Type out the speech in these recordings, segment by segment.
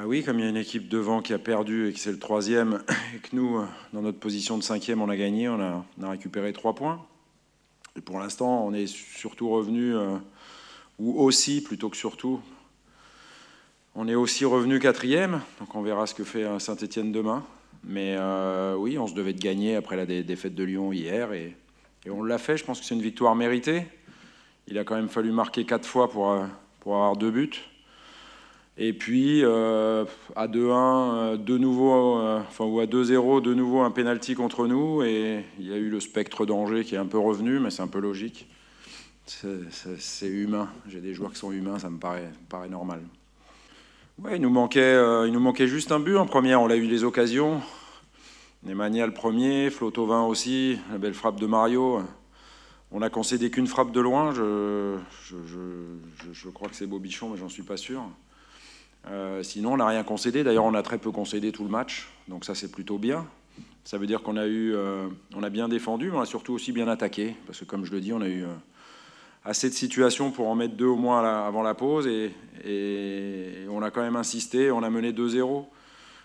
Bah oui, comme il y a une équipe devant qui a perdu et que c'est le troisième, et que nous, dans notre position de cinquième, on a gagné, on a récupéré 3 points. Et pour l'instant, on est surtout revenu, ou aussi, plutôt que surtout, on est aussi revenu quatrième, donc on verra ce que fait Saint-Étienne demain. Mais oui, on se devait de gagner après la défaite de Lyon hier, et on l'a fait. Je pense que c'est une victoire méritée. Il a quand même fallu marquer 4 fois pour avoir 2 buts. Et puis, à 2-1, de nouveau, ou à 2-0, de nouveau un pénalty contre nous. Et il y a eu le spectre d'Angers qui est un peu revenu, mais c'est un peu logique. C'est humain. J'ai des joueurs qui sont humains, ça me paraît normal. Ouais, il nous manquait juste un but en première. On a eu les occasions. Nemanja le premier, Flotovin aussi, la belle frappe de Mario. On n'a concédé qu'une frappe de loin. Je crois que c'est Bobichon, mais j'en suis pas sûr. Sinon, on n'a rien concédé. D'ailleurs, on a très peu concédé tout le match. Donc ça, c'est plutôt bien. Ça veut dire qu'on a bien défendu, mais on a surtout aussi bien attaqué. Parce que, comme je le dis, on a eu assez de situations pour en mettre 2 au moins avant la pause. Et on a quand même insisté. On a mené 2-0.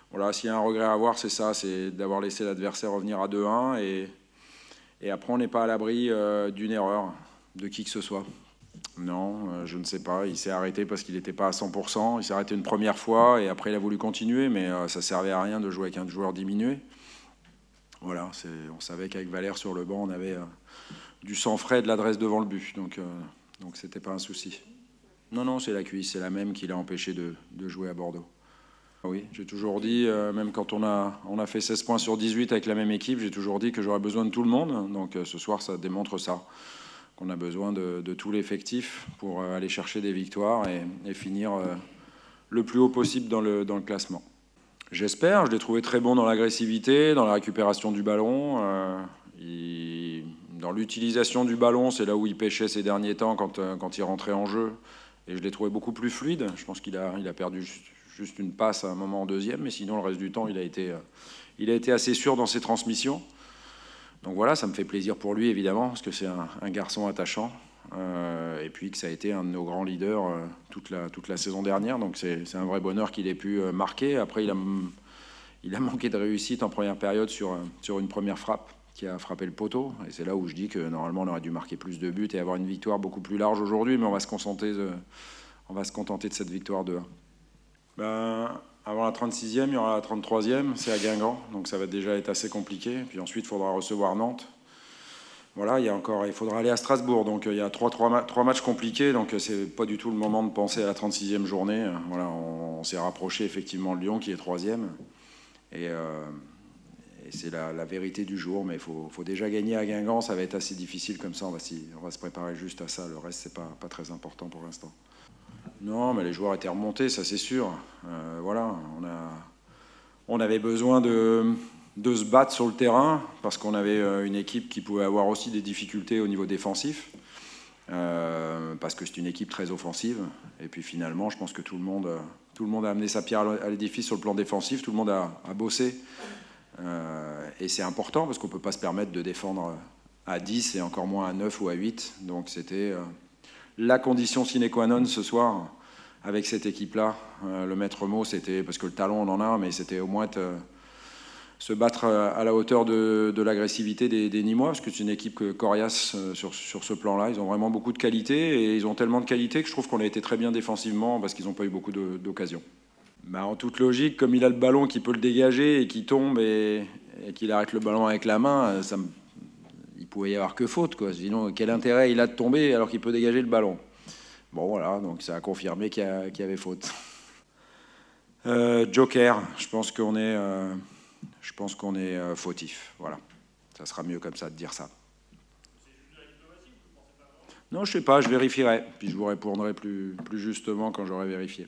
Voilà, s'il y a un regret à avoir, c'est ça. C'est d'avoir laissé l'adversaire revenir à 2-1. Et après, on n'est pas à l'abri d'une erreur de qui que ce soit. Non, je ne sais pas. Il s'est arrêté parce qu'il n'était pas à 100%. Il s'est arrêté une première fois et après il a voulu continuer, mais ça ne servait à rien de jouer avec un joueur diminué. Voilà, on savait qu'avec Valère sur le banc, on avait du sang frais et de l'adresse devant le but. Donc ce n'était pas un souci. Non, c'est la cuisse. C'est la même qui l'a empêché de jouer à Bordeaux. Oui, j'ai toujours dit, même quand on a fait 16 points sur 18 avec la même équipe, j'ai toujours dit que j'aurais besoin de tout le monde. Donc ce soir, ça démontre ça. On a besoin de tout l'effectif pour aller chercher des victoires et finir le plus haut possible dans le classement. J'espère, je l'ai trouvé très bon dans l'agressivité, dans la récupération du ballon. Dans l'utilisation du ballon, c'est là où il pêchait ces derniers temps quand il rentrait en jeu. Et je l'ai trouvé beaucoup plus fluide. Je pense qu'il a perdu juste une passe à un moment en deuxième, mais sinon le reste du temps, il a été assez sûr dans ses transmissions. Donc voilà, ça me fait plaisir pour lui, évidemment, parce que c'est un garçon attachant. Et puis que ça a été un de nos grands leaders toute la saison dernière. Donc c'est un vrai bonheur qu'il ait pu marquer. Après, il a manqué de réussite en première période sur une première frappe qui a frappé le poteau. Et c'est là où je dis que normalement, on aurait dû marquer plus de buts et avoir une victoire beaucoup plus large aujourd'hui. Mais on va se contenter de cette victoire de 1. Avant la 36e, il y aura la 33e, c'est à Guingamp, donc ça va déjà être assez compliqué. Puis ensuite, il faudra recevoir Nantes. Voilà, il faudra aller à Strasbourg, donc il y a trois matchs compliqués, donc c'est pas du tout le moment de penser à la 36e journée. Voilà, on s'est rapproché effectivement de Lyon, qui est 3e, et c'est la vérité du jour, mais il faut déjà gagner à Guingamp, ça va être assez difficile comme ça, on va se préparer juste à ça, le reste, c'est pas très important pour l'instant. Non, mais les joueurs étaient remontés, ça c'est sûr. Voilà, on avait besoin de se battre sur le terrain parce qu'on avait une équipe qui pouvait avoir aussi des difficultés au niveau défensif, parce que c'est une équipe très offensive. Et puis finalement, je pense que tout le monde a amené sa pierre à l'édifice sur le plan défensif, tout le monde a bossé. Et c'est important parce qu'on ne peut pas se permettre de défendre à 10 et encore moins à 9 ou à 8. Donc c'était la condition sine qua non ce soir avec cette équipe-là. Le maître mot, c'était, parce que le talent on en a, mais c'était au moins se battre à la hauteur de l'agressivité des Nîmois, parce que c'est une équipe coriace sur ce plan-là. Ils ont vraiment beaucoup de qualité, et ils ont tellement de qualité que je trouve qu'on a été très bien défensivement, parce qu'ils n'ont pas eu beaucoup d'occasions. En toute logique, comme il a le ballon qui peut le dégager et qui tombe et qu'il arrête le ballon avec la main, il pouvait y avoir que faute, quoi. Sinon, quel intérêt il a de tomber alors qu'il peut dégager le ballon? Bon, voilà, donc ça a confirmé qu'il y avait faute. Joker, je pense qu'on est fautif. Voilà, ça sera mieux comme ça de dire ça. Non, je sais pas, je vérifierai, puis je vous répondrai plus justement quand j'aurai vérifié.